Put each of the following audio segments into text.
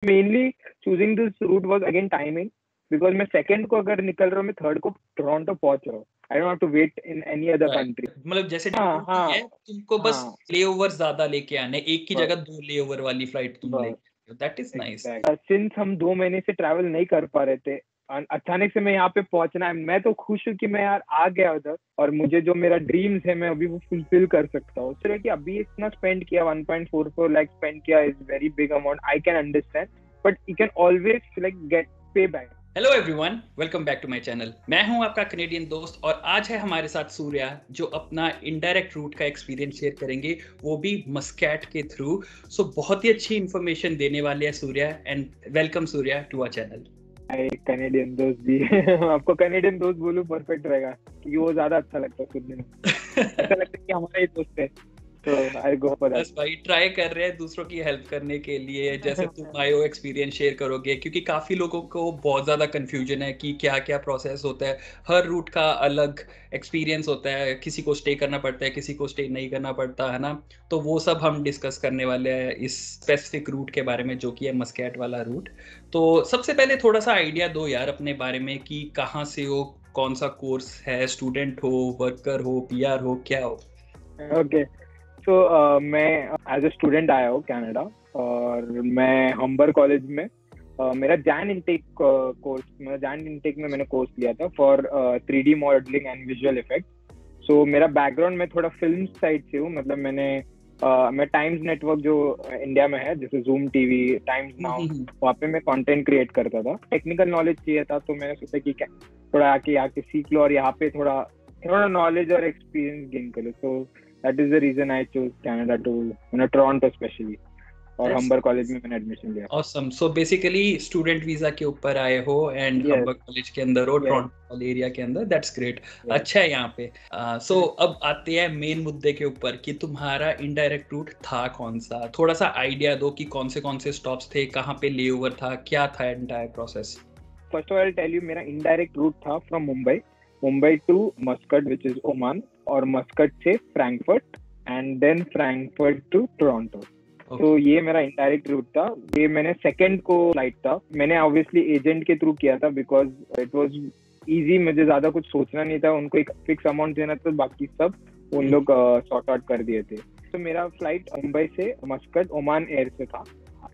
Mainly choosing this route was again timing, because मैं second को अगर निकल रहा हूँ, मैं थर्ड को टोरंटो पहुंच रहा हूँ. I don't have to wait in any other country. मतलब जैसे हाँ ड्यूटी हाँ है, तुमको बस हाँ. लेओवर्स ज्यादा लेके आने, एक की बस जगह 2 लेओवर वाली फ्लाइट तुम बस लेके, that is nice. Exact. Since हम 2 महीने से ट्रैवल नहीं कर पा रहे थे, अचानक से मैं यहाँ पे पहुंचना है, मैं तो खुश हूँ कि मैं यार आ गया उधर, और मुझे जो मेरा ड्रीम्स है मैं अभी वो फुलफिल कर सकता हूँ. इसलिए कि अभी इतना स्पेंड किया, 1.44 लाख स्पेंड किया, is very big amount, I can understand, but you can always like get pay back. Hello everyone, welcome back to my channel. मैं हूं आपका कनेडियन दोस्त और आज है हमारे साथ सूर्या, जो अपना इनडायरेक्ट रूट का एक्सपीरियंस शेयर करेंगे, वो भी मस्कैट के थ्रू। सो बहुत ही अच्छी इन्फॉर्मेशन देने वाले हैं Surya, and welcome Surya to our channel. Canadian दोस्त भी. आपको कनेडियन दोस्त बोलूं परफेक्ट रहेगा, क्योंकि वो ज्यादा अच्छा लगता है सुनने में. ऐसा लगता है कि हमारा ही दोस्त है, तो आई गो फॉर दैट. बस भाई, ट्राई कर रहे हैं दूसरों की हेल्प करने के लिए, जैसे तुम आए हो एक्सपीरियंस शेयर करोगे, क्योंकि काफी लोगों को बहुत ज्यादा कंफ्यूजन है कि क्या क्या प्रोसेस होता है। हर रूट का अलग एक्सपीरियंस होता है, किसी को स्टे करना पड़ता है, किसी को स्टे नहीं करना पड़ता है ना। तो वो सब हम डिस्कस करने वाले हैं इस स्पेसिफिक रूट के बारे में, जो कि है मस्कैट वाला रूट। तो सबसे पहले थोड़ा सा आइडिया दो यार अपने बारे में, कि कहाँ से हो, कौन सा कोर्स है, स्टूडेंट हो, वर्कर हो, पीआर हो, क्या हो? ओके. तो मैं एज ए स्टूडेंट आया हूँ कनाडा, और मैं हम्बर कॉलेज में मेरा जैन इनटेक कोर्स, मेरा जैन इनटेक में मैंने कोर्स लिया था for 3D modelling and visual effect. So मेरा बैकग्राउंड में थोड़ा फिल्म साइड से हूँ, मतलब मैं टाइम्स नेटवर्क जो इंडिया में है, जैसे जूम टीवी, टाइम्स नाउ, वहाँ पे मैं कंटेंट क्रिएट करता था. टेक्निकल नॉलेज चाहिए था, तो मैंने सोचा कि थोड़ा आके सीख लो, और यहाँ पे थोड़ा थोड़ा नॉलेज और एक्सपीरियंस गेन कर लो. सो that is the reason I chose Canada to, Toronto especially, और हम्बर कॉलेज में मैंने एडमिशन लिया. Awesome. So basically student visa के ऊपर आए हो एंड यस हम्बर कॉलेज के अंदर हो, यस टोरंटो वाले एरिया के अंदर, दैट्स ग्रेट। यस. अच्छा है यहाँ पे। सो अब आते हैं मेन मुद्दे के ऊपर, कि तुम्हारा इनडायरेक्ट रूट था कौन सा। थोड़ा सा आइडिया दो कि कौन से स्टॉप्स थे, कहाँ पे लेओवर था, क्या था entire process. First of all tell you, मेरा इनडायरेक्ट रूट था from Mumbai to Muscat which is Oman, और मस्कट से Frankfurt, and then Frankfurt to Toronto. तो ये मेरा इनडायरेक्ट रूट था. ये मैंने सेकंड को फ्लाइट था, मैंने ऑब्वियसली एजेंट के थ्रू किया था, बिकॉज इट वाज इजी, मुझे ज्यादा कुछ सोचना नहीं था, उनको एक फिक्स अमाउंट देना था, बाकी सब उन लोग सॉर्ट आउट कर दिए थे. तो मेरा फ्लाइट मुंबई से मस्कट ओमान एयर से था.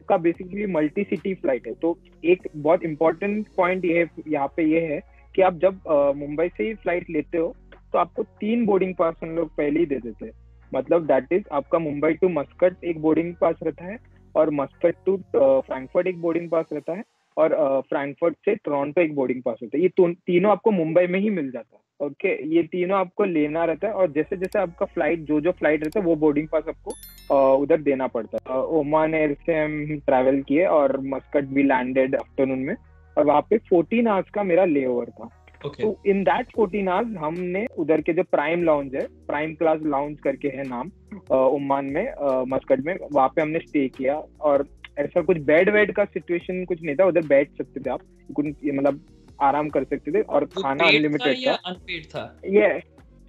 का बेसिकली मल्टी सिटी फ्लाइट है. तो एक बहुत इंपॉर्टेंट पॉइंट ये यहाँ पे ये है कि आप जब मुंबई से ही फ्लाइट लेते हो, तो आपको 3 बोर्डिंग पास हम लोग पहले ही दे देते हैं. मतलब दैट इज, आपका मुंबई टू मस्कट एक बोर्डिंग पास रहता है, और मस्कट टू फ्रैंकफर्ट एक बोर्डिंग पास रहता है, और फ्रैंकफर्ट से टोरंटो एक बोर्डिंग पास रहता है. ये तीनों आपको मुंबई में ही मिल जाता है. ओके, ये तीनों आपको लेना रहता है, और जैसे जैसे आपका फ्लाइट जो फ्लाइट रहता है, वो बोर्डिंग पास आपको उधर देना पड़ता है. ओमान एयर से हम ट्रैवल किए, और मस्कट भी लैंडेड आफ्टरनून में, और वहाँ पे 14 आवर्स का मेरा ले ओवर था. तो इन दैट 14 आवर्स हमने उधर के जो प्राइम लाउंज है, प्राइम क्लास लाउंज करके है नाम, ओमान में, मस्कट में, वहाँ पे हमने स्टे किया. और ऐसा कुछ बेड वेड का सिचुएशन कुछ नहीं था, उधर बैठ सकते थे आप, मतलब आराम कर सकते थे, और खाना अनलिमिटेड था. अनपेड था ये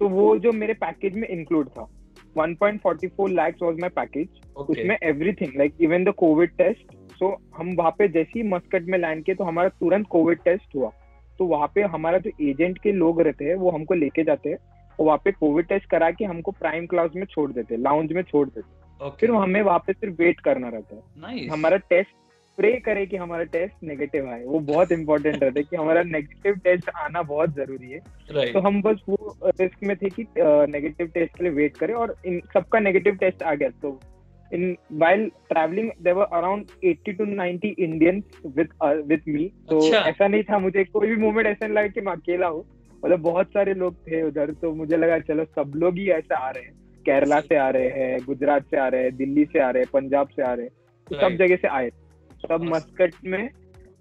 तो वो जो मेरे पैकेज में इंक्लूड था, 1.44 lakhs वाज माय पैकेज. उसमें everything, like even the covid test. So हम वहाँ पे जैसे ही मस्कट में लैंड किए, तो हमारा तुरंत कोविड टेस्ट हुआ. तो वहाँ पे हमारा जो एजेंट के लोग रहते हैं, वो हमको लेके जाते हैं, और वहाँ पे कोविड टेस्ट करा के हमको प्राइम क्लास में छोड़ देते हैं, लाउंज में छोड़ देते हैं. फिर हमें वहाँ पे सिर्फ वेट करना रहता है. हमारा टेस्ट, प्रे करे कि हमारा टेस्ट नेगेटिव आए, वो बहुत इंपॉर्टेंट रहता है कि हमारा नेगेटिव टेस्ट आना बहुत जरूरी है. तो हम बस वो रिस्क में थे कि नेगेटिव टेस्ट के लिए वेट करें, और इन सबका नेगेटिव टेस्ट आ गया. तो in while traveling there were around 80 to 90 Indians with me. तो ऐसा नहीं था, मुझे कोई भी मोमेंट ऐसा नहीं लगा कि मैं अकेला हूँ, मतलब बहुत सारे लोग थे उधर. तो मुझे लगा चलो सब लोग ही ऐसे आ रहे हैं, केरला से आ रहे हैं, गुजरात से आ रहे हैं, दिल्ली से आ रहे हैं, पंजाब से आ रहे हैं, तो सब जगह से आए. तब मस्कट में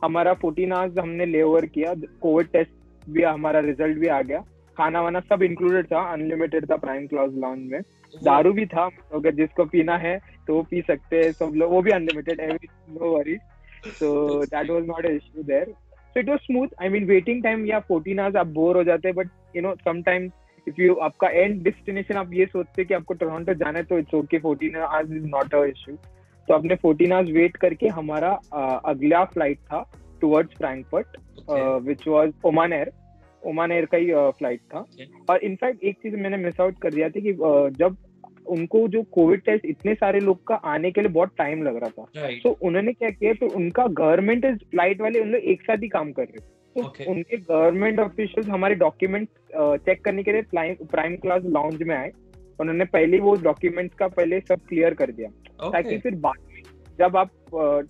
हमारा 14 आवर्स हमने ले ओवर किया. कोविड टेस्ट भी, हमारा रिजल्ट भी आ गया, खाना वाना सब इंक्लूडेड था, अनलिमिटेड था प्राइम क्लास लाउंज में. दारू भी था, अगर जिसको पीना है तो वो पी सकते हैं सब लोग, वो भी unlimited, no worries. So that was not a issue there. So it was smooth. I mean waiting time या 14 आवर्स आप बोर हो जाते हैं, but you know sometimes if you, आपका एंड डेस्टिनेशन आप ये सोचते हैं कि आपको टोरंटो जाना है, तो it's okay, 14 hours is not a issue. तो आपने 14 आवर्स वेट करके हमारा अगला फ्लाइट था towards Frankfurt, which was Oman air का ही फ्लाइट था। और इनफैक्ट एक चीज मैंने मिस आउट कर दिया था कि जब उनको जो कोविड टेस्ट इतने सारे लोग का आने के लिए बहुत टाइम लग रहा था, तो उन्होंने क्या किया, तो उनका गवर्नमेंट फ्लाइट वाले उन लोग एक साथ ही काम कर रहे थे, तो उनके गवर्नमेंट ऑफिशियल्स हमारे डॉक्यूमेंट चेक करने के लिए प्राइम क्लास लाउंज में आए। उन्होंने पहले वो डॉक्यूमेंट्स का पहले सब क्लियर कर दिया, ताकि फिर बाद में जब आप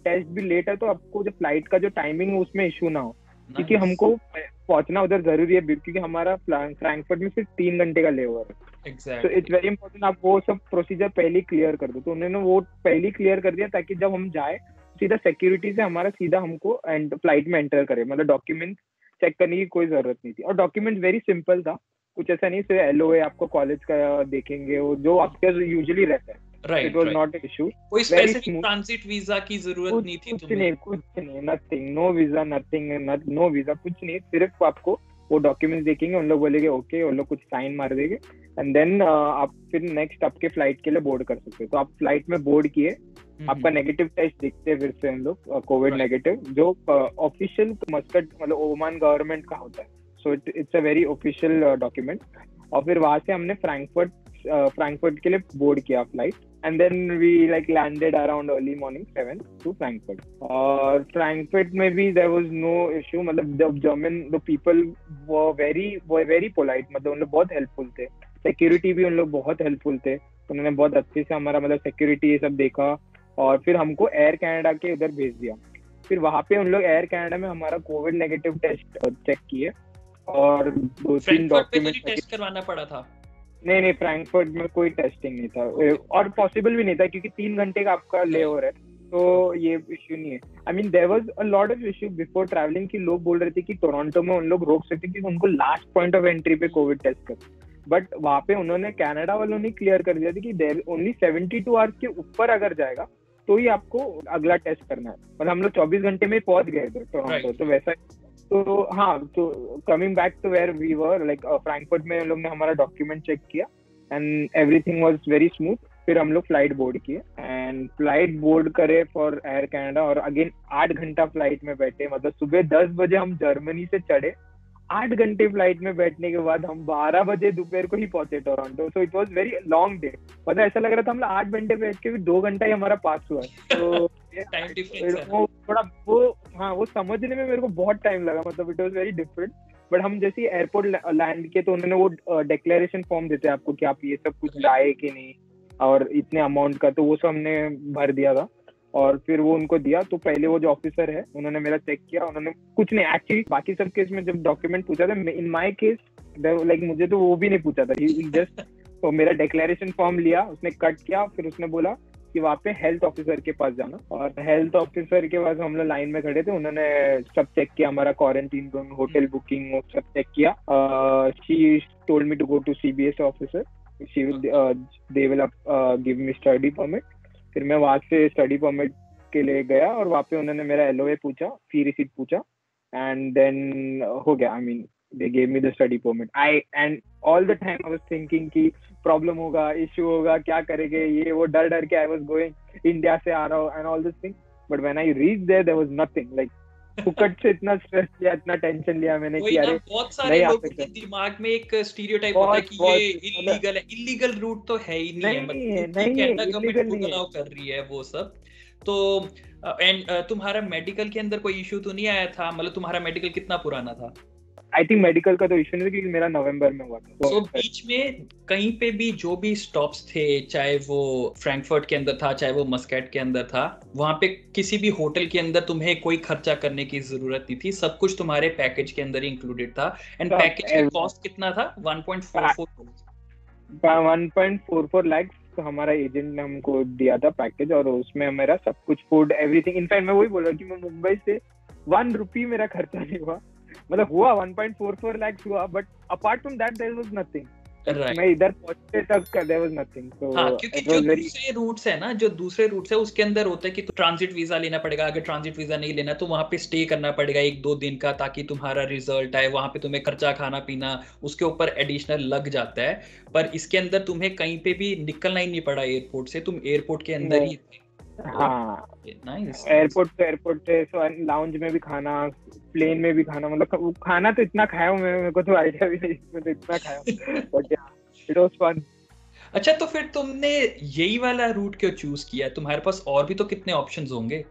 टेस्ट भी लेट है तो आपको जो फ्लाइट का जो टाइमिंग है उसमें इशू ना हो, क्योंकि हमको पहुंचना उधर जरूरी है, क्योंकि हमारा फ्रैंकफर्ट में सिर्फ 3 घंटे का लेओवर है। तो इट्स वेरी इंपॉर्टेंट आप वो सब प्रोसीजर पहले क्लियर कर दो। तो उन्होंने वो पहले क्लियर कर दिया, ताकि जब हम जाए सीधा सिक्योरिटी से हमारा सीधा हमको एंड फ्लाइट में एंटर करे, मतलब डॉक्यूमेंट चेक करने की कोई जरूरत नहीं थी। और डॉक्यूमेंट वेरी सिंपल था, कुछ ऐसा नहीं, सिर्फ LOA आपको कॉलेज का देखेंगे, वो जो आपके यूजुअली रहता है। It was not an issue. कोई स्पेसिफिक ट्रांजिट वीजा की जरूरत नहीं थी तुम्हें? कुछ नहीं, nothing, no visa, nothing, no visa, कुछ नहीं, सिर्फ आपको वो डॉक्यूमेंट्स देखेंगे, उन लोग बोलेंगे ओके, उन लोग कुछ साइन मार देंगे, एंड देन आप फिर नेक्स्ट आपके फ्लाइट के लिए बोर्ड कर सकते हो। तो आप फ्लाइट में बोर्ड किए, आपका नेगेटिव टेस्ट दिखते हैं फिर से हम लोग, कोविड नेगेटिव, जो ऑफिशियल मस्कट मतलब ओमान गवर्नमेंट का होता है, so it's a very official document. और फिर वहां से हमने फ्रैंकफर्ट के लिए बोर्ड किया flight, and then we like landed around early morning 7 to Frankfurt. Frankfurt maybe there was no issue, मतलब the people were very polite, मतलब उन लोग बहुत हेल्पफुल थे, सिक्योरिटी भी उन लोग बहुत हेल्पफुल थे, उन्होंने बहुत अच्छे से हमारा मतलब सिक्योरिटी ये सब देखा, और फिर हमको एयर कनाडा के उधर भेज दिया। फिर वहाँ पे उन लोग एयर कनाडा में हमारा कोविड नेगेटिव टेस्ट चेक किए, और 2-3 डॉक्यूमेंट टेस्ट करवाना पड़ा था। नहीं, फ्रैंकफर्ट में कोई टेस्टिंग नहीं था, और पॉसिबल भी नहीं था, क्योंकि 3 घंटे का आपका लेओवर है, तो ये इश्यू नहीं है। I mean there was a lot of issue before travelling कि लोग बोल रहे थे कि टोरंटो में उन लोग रोक सकते कि उनको लास्ट पॉइंट ऑफ एंट्री पे कोविड टेस्ट कर, बट वहाँ पे उन्होंने कनाडा वालों ने क्लियर कर दिया था कि देयर ओनली 72 आवर्स के ऊपर अगर जाएगा तो ही आपको अगला टेस्ट करना है। मतलब हम लोग 24 घंटे में पहुंच गए थे टोरंटो, तो वैसा। तो हाँ, तो coming back to where we were, like Frankfurt में उन लोग ने हमारा डॉक्यूमेंट चेक किया and everything was very smooth. फिर हम लोग फ्लाइट बोर्ड किए एंड फ्लाइट बोर्ड करे फॉर एयर कनाडा, और अगेन 8 घंटा फ्लाइट में बैठे, मतलब सुबह 10 बजे हम जर्मनी से चढ़े, 8 घंटे फ्लाइट में बैठने के बाद हम 12 बजे दोपहर को ही पहुंचे Toronto. So it was very long day, मतलब ऐसा लग रहा था हम लोग 8 घंटे बैठ के भी 2 घंटा ही हमारा पास हुआ। तो टाइम डिफरेंस है वो थोड़ा वो समझने में मेरे को बहुत टाइम लगा, मतलब it was very different. But हम जैसे एयरपोर्ट लैंड किए तो उन्होंने वो डिक्लेरेशन फॉर्म देते हैं आपको कि आप ये सब कुछ लाए कि नहीं, और इतने अमाउंट का, तो वो सब हमने भर दिया था, और फिर वो उनको दिया। तो पहले वो जो ऑफिसर है उन्होंने मेरा चेक किया, उन्होंने कुछ नहीं, एक्चुअली बाकी सब केस में जब डॉक्यूमेंट पूछा था, इन माय केस लाइक मुझे तो वो भी नहीं पूछा था, जस्ट तो मेरा डिक्लेरेशन फॉर्म लिया, उसने कट किया, फिर उसने बोला कि वहाँ पे हेल्थ ऑफिसर के पास जाना, और हेल्थ ऑफिसर के पास हम लोग लाइन में खड़े थे, उन्होंने सब चेक किया, हमारा क्वारंटीन रूम, होटल बुकिंग, वो सब चेक किया। She told me to go to CBS officer, they will give me study permit. फिर मैं वहां से स्टडी परमिट के लिए गया, और वहाँ पे उन्होंने मेरा LOA पूछा, फी रिसीट पूछा, एंड देन हो गया। I mean they gave me the study permit. And all the time I was thinking कि प्रॉब्लम होगा, इश्यू होगा, क्या करेंगे, ये वो डर के I was going, इंडिया से आ रहा हूँ and all this thing, but when I reached there was nothing, like फुकट से इतना स्ट्रेस लिया, इतना टेंशन लिया मैंने कि अरे बहुत सारे लोगों के दिमाग में एक स्टीरियोटाइप होता है कि ये इलीगल है, इलीगल रूट तो है ही नहीं है, मतलब कनाडा गवर्नमेंट को अलाउ कर रही है वो सब। तो एंड तुम्हारा मेडिकल के अंदर कोई इशू तो नहीं आया था? मतलब तुम्हारा मेडिकल कितना पुराना था? आई थिंक मेडिकल का तो इशू नहीं था, क्योंकि मेरा नवंबर में हुआ था। तो बीच में कहीं पे भी जो भी स्टॉप्स थे, चाहे वो फ्रैंकफर्ट के अंदर था, चाहे वो मस्कट के अंदर था, वहां पे किसी भी होटल के अंदर तुम्हें कोई खर्चा करने की जरूरत नहीं थी, सब कुछ तुम्हारे पैकेज के अंदर ही इंक्लूडेड था। एंड पैकेज का कॉस्ट कितना था? 1.44 लाख हमारा एजेंट ने हमको दिया था पैकेज, और उसमें मेरा सब कुछ फूड एवरीथिंग। इनफैक्ट मैं वही बोल रहा हूँ कि मैं मुंबई से 1 रुपी मेरा खर्चा नहीं हुआ, मतलब हुआ 1.44 लाख हुआ, but apart from that there was nothing. मैं इधर पहुंचते तक देयर वाज नथिंग। तो क्योंकि जो दूसरे रूट्स है ना, जो दूसरे रूट्स है उसके अंदर होता है कि ट्रांजिट वीजा लेना पड़ेगा, अगर ट्रांजिट वीजा नहीं लेना तो वहां पे स्टे करना पड़ेगा 1-2 दिन का, ताकि तुम्हारा रिजल्ट आए, वहां पे तुम्हें खर्चा, खाना पीना उसके ऊपर एडिशनल लग जाता है। पर इसके अंदर तुम्हें कहीं पे भी निकलना ही नहीं पड़ा एयरपोर्ट से, तुम एयरपोर्ट के अंदर ही थे। हाँ, नाइस। एयरपोर्ट पे सो लाउंज में भी खाना, प्लेन में भी खाना, मतलब खाना तो इतना खाया हूँ मैं, मेरे को तो आइडिया भी नहीं, मैं तो इतना खाया हूँ, बट या इट वाज फन। अच्छा, तो फिर तुमने यही वाला रूट क्यों चूज किया? तुम्हारे पास और भी तो कितने ऑप्शंस होंगे।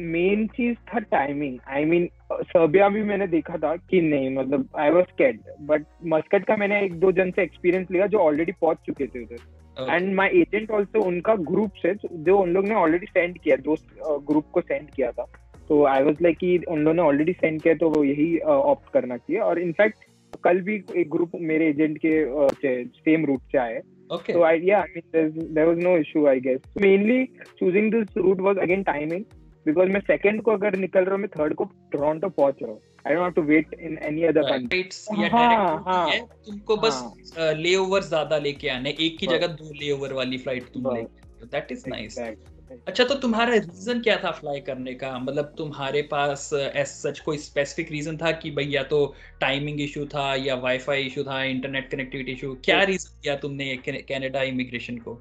मेन चीज था टाइमिंग, आई मीन सर्बिया भी मैंने देखा था कि नहीं, मतलब I was scared, but Muscat का मैंने एक दो जन से एक्सपीरियंस लिया जो ऑलरेडी पहुंच चुके थे उधर, okay. And my agent also, उनका ग्रुप से जो उन लोग ने ऑलरेडी सेंड किया, दोस्त ग्रुप को सेंड किया था, तो आई वाज लाइक कि उन लोगों ने ऑलरेडी सेंड किया तो वो यही ऑप्ट करना चाहिए। और इनफैक्ट कल भी एक ग्रुप मेरे एजेंट के सेम रूट से आए, okay. so I mean there was no issue I guess. Mainly choosing this route was again timing, because मैं सेकंड को अगर निकल रहा हूँ, मैं थर्ड को टोरंटो पहुंच रहा हूँ, I don't have to wait in any other country. Flights या डायरेक्ट हाँ रूट ही हाँ है, तुमको बस हाँ, लेओवर ज्यादा लेके आने, एक की बस जगह 2 लेओवर वाली फ्लाइट तुम बस लेके, दैट इज नाइस। एग्जैक्ट। अच्छा, तो तुम्हारा रीजन क्या था फ्लाई करने का? मतलब तुम्हारे पास एज सच कोई स्पेसिफिक रीजन था कि भाई या तो टाइमिंग इशू था या वाईफाई इशू था, इंटरनेट कनेक्टिविटी इशू, क्या रीजन दिया तुमने कनाडा इमिग्रेशन को?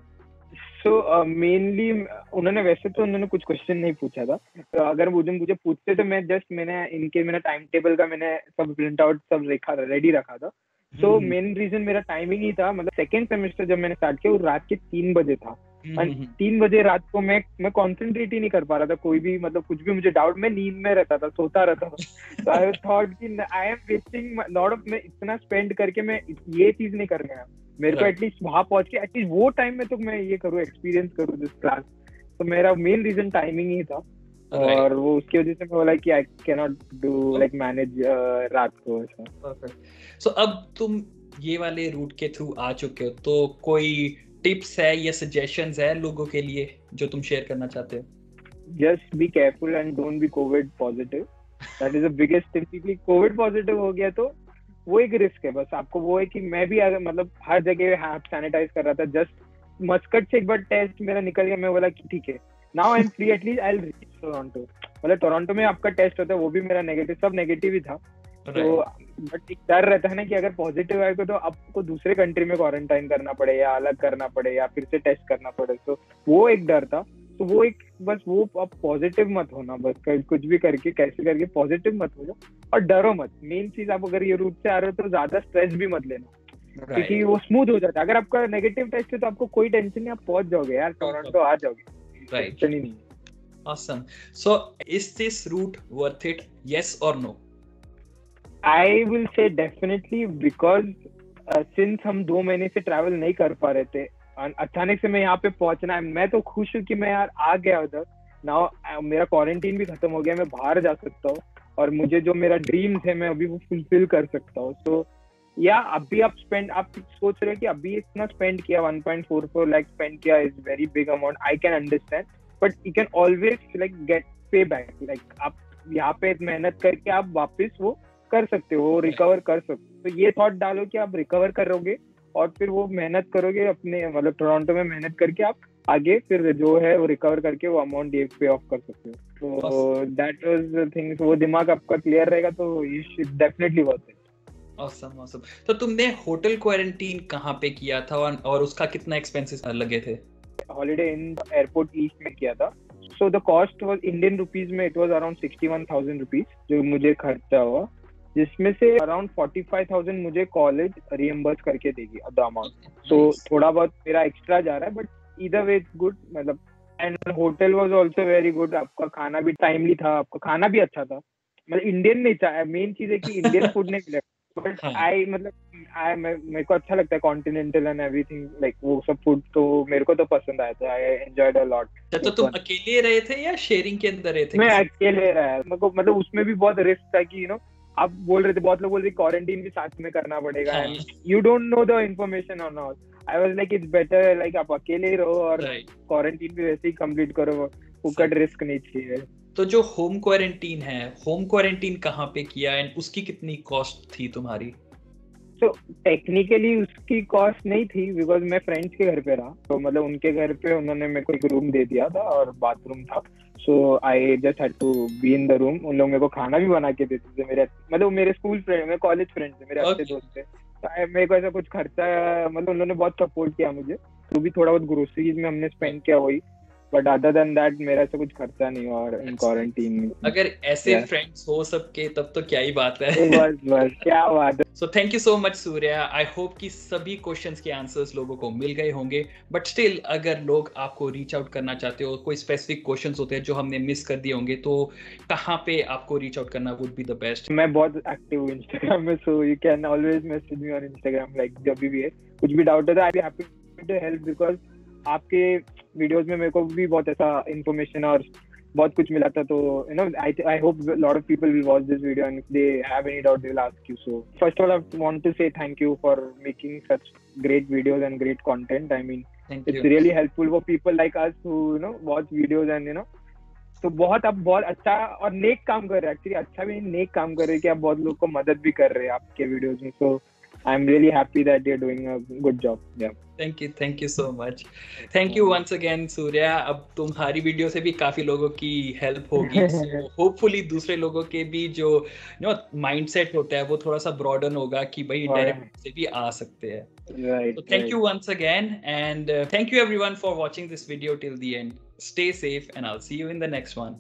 सो मेनली उन्होंने, वैसे तो उन्होंने कुछ क्वेश्चन नहीं पूछा था, तो अगर मुझे पूछते तो मैं जस्ट मैंने टाइम टेबल का मैंने सब प्रिंट आउट सब रेडी रखा था। तो हम्म। मेन रीजन मेरा टाइमिंग ही था, मतलब सेकेंड सेमेस्टर जब मैंने स्टार्ट किया वो रात के 3 बजे था, और हम्म। 3 बजे रात को मैं कॉन्सेंट्रेट ही नहीं कर पा रहा था, कोई भी मतलब कुछ भी मुझे डाउट, मैं नींद में रहता था, सोता रहता था। तो आई थॉट कि I am wasting lot of, मैं इतना स्पेंड करके मैं ये चीज नहीं कर रहा, मेरे को राइट। एटलीस्ट वहां पहुंच के एटलीस्ट वो टाइम में तो मैं ये करूँ, एक्सपीरियंस करूँ दिस क्लास। तो मेरा मेन रीजन टाइमिंग ही था, राइट। और वो उसकी वजह से मैं बोला कि I can not do like manage रात को ऐसा। परफेक्ट। सो अब तुम ये वाले रूट के थ्रू आ चुके हो, तो कोई टिप्स है या सजेशंस है लोगों के लिए जो तुम शेयर करना चाहते हो? Just be careful and don't be Covid positive, that is the biggest thing, क्योंकि कोविड पॉजिटिव हो गया तो वो एक रिस्क है, बस आपको वो है कि मैं भी अगर मतलब हर जगह हाथ सैनिटाइज कर रहा था, जस्ट मस्कट से एक बार टेस्ट मेरा निकल गया, मैं बोला कि ठीक है, now I am free, at least I will reach Toronto, मतलब टोरंटो में आपका टेस्ट होता है, वो भी मेरा नेगेटिव, सब नेगेटिव ही था। तो बट एक डर रहता है ना कि अगर पॉजिटिव आएगा तो आपको दूसरे कंट्री में क्वारंटाइन करना पड़े या अलग करना पड़े या फिर से टेस्ट करना पड़े, तो वो एक डर था। तो वो एक बस वो अब पॉजिटिव मत होना, बस कुछ भी करके कैसे करके पॉजिटिव मत हो जाओ, और डरो मत। मेन चीज, आप अगर ये रूट से आ रहे हो तो ज्यादा स्ट्रेस भी मत लेना, क्योंकि राइट। वो स्मूथ हो जाता है। अगर आपका नेगेटिव टेस्ट है तो आपको कोई टेंशन नहीं, आप पहुंच जाओगे यार, टोरंटो आ जाओगे, राइट। टेंशन ही नहीं है। Awesome. So, is this route worth it? Yes or no? I will say definitely, because since हम 2 महीने से ट्रैवल नहीं कर पा रहे थे, अचानक से मैं यहाँ पे पहुंचना है, मैं तो खुश हूँ कि मैं यार आ गया उधर। नाउ मेरा क्वारंटीन भी खत्म हो गया, मैं बाहर जा सकता हूँ, और मुझे जो मेरा ड्रीम्स है मैं अभी वो फुलफिल कर सकता हूँ। सो या अभी आप सोच रहे हैं कि अभी इतना स्पेंड किया, 1.44 लाख स्पेंड किया, is very big amount, I can understand, but you can always like get pay back, like आप यहाँ पे मेहनत करके आप वापस वो कर सकते हो, रिकवर कर सकते हो। तो ये थॉट डालो कि आप रिकवर करोगे, और फिर वो मेहनत करोगे अपने, मतलब टोरंटो में मेहनत करके आप आगे फिर जो है वो रिकवर करके वो अमाउंट ये पे ऑफ कर सकते हो। तो दैट वाज द थिंग, वो दिमाग आपका क्लियर रहेगा तो you should definitely worth it. Awesome, awesome. तो तुमने होटल क्वारंटीन कहाँ पे किया था, और उसका कितना एक्सपेंसेस लगे थे? हॉलीडे इन एयरपोर्ट ईस्ट में किया था। So the cost was Indian rupees में, इट वाज अराउंड 61,000 रुपीज जो मुझे खर्चा हुआ, जिसमें से अराउंड 45,000 मुझे कॉलेज रियम्बर्स करके देगी द अमाउंट। तो थोड़ा बहुत मेरा एक्स्ट्रा जा रहा है, बट इधर वे इट्स गुड, मतलब and hotel was also very good, आपका खाना भी टाइमली था, आपका खाना भी अच्छा था, मतलब इंडियन नहीं था, मेन चीज है कि इंडियन फूड नहीं मिला, बट हाँ। आई मतलब मेरे को अच्छा लगता है कॉन्टिनेंटल एंड एवरीथिंग, लाइक वो सब फूड तो मेरे को तो पसंद आया था, आई एंजॉयड अ लॉट। तो तुम अकेले रहे थे या शेयरिंग के अंदर रहे थे? मैं अकेले रहा, मेरे को मतलब उसमें भी बहुत रिस्क था कि आप बोल रहे थे, बहुत लोग बोल रहे क्वारंटीन भी साथ में करना पड़ेगा, and you don't know the information on all. I was like it's better like आप अकेले ही रहो और क्वारंटीन भी वैसे ही कंप्लीट करो, फुकट रिस्क नहीं चाहिए। तो जो होम क्वारंटीन है, होम क्वारंटीन कहाँ पे किया एंड उसकी कितनी कॉस्ट थी तुम्हारी? तो टेक्निकली उसकी कॉस्ट नहीं थी, बिकॉज मैं फ्रेंड्स के घर पे रहा, तो मतलब उनके घर पे उन्होंने मेरे को एक रूम दे दिया था और बाथरूम था, so I just had to be in the room. उन लोग मेरे को खाना भी बना के देते थे, मेरे मतलब मेरे स्कूल फ्रेंड, मेरे कॉलेज फ्रेंड थे, मेरे अच्छे दोस्त थे, तो मेरे को ऐसा कुछ खर्चा, मतलब उन्होंने बहुत सपोर्ट किया मुझे, तो भी थोड़ा बहुत ग्रोसरीज में हमने स्पेंड किया वही। बट अदर देन दैट मेरा से कुछ खर्चा नहीं हुआ और इन क्वारंटीन में। अगर ऐसे फ्रेंड्स हो सबके तब तो क्या ही बात है। बस क्या बात है। So thank you so much Surya, I hope कि सभी क्वेश्चंस के आंसर्स लोगों को मिल गए होंगे, बट स्टिल अगर लोग आपको रीच आउट करना चाहते हो, कोई स्पेसिफिक क्वेश्चंस होते हैं जो हमने मिस कर दिए होंगे, तो कहाँ पे आपको रीच आउट करना वुड बी द बेस्ट? मैं बहुत एक्टिव हूँ इंस्टाग्राम में, so you can always message me on Instagram, like जब भी है कुछ भी डाउट है तो I be happy to help, because आपके वीडियोस में मेरे को भी बहुत ऐसा इन्फॉर्मेशन और बहुत कुछ मिला था, तो you know I hope lot of people will watch this video and if they have any doubt they will ask you. So first of all I want to say thank you for making such great videos and great content. I mean, it's really helpful for people like us who, you know, watch videos and, you know, तो बहुत आप बहुत अच्छा और नेक काम कर रहे हैं, एक्चुअली अच्छा भी नेक काम कर रहे हैं कि आप बहुत लोग को मदद भी कर रहे हैं आपके वीडियोस में. So I am really happy that you are doing a good job. Yeah thank you so much. Thank you once again Surya. अब तुम्हारी वीडियो से भी काफी लोगों की हेल्प होगी, होपफुली दूसरे लोगों के भी जो नो माइंडसेट होता है वो थोड़ा सा ब्रॉडन होगा कि भाई डायरेक्ट से भी आ सकते हैं. Right. So thank you once again, and thank you everyone for watching this video till the end. Stay safe and I'll see you in the next one.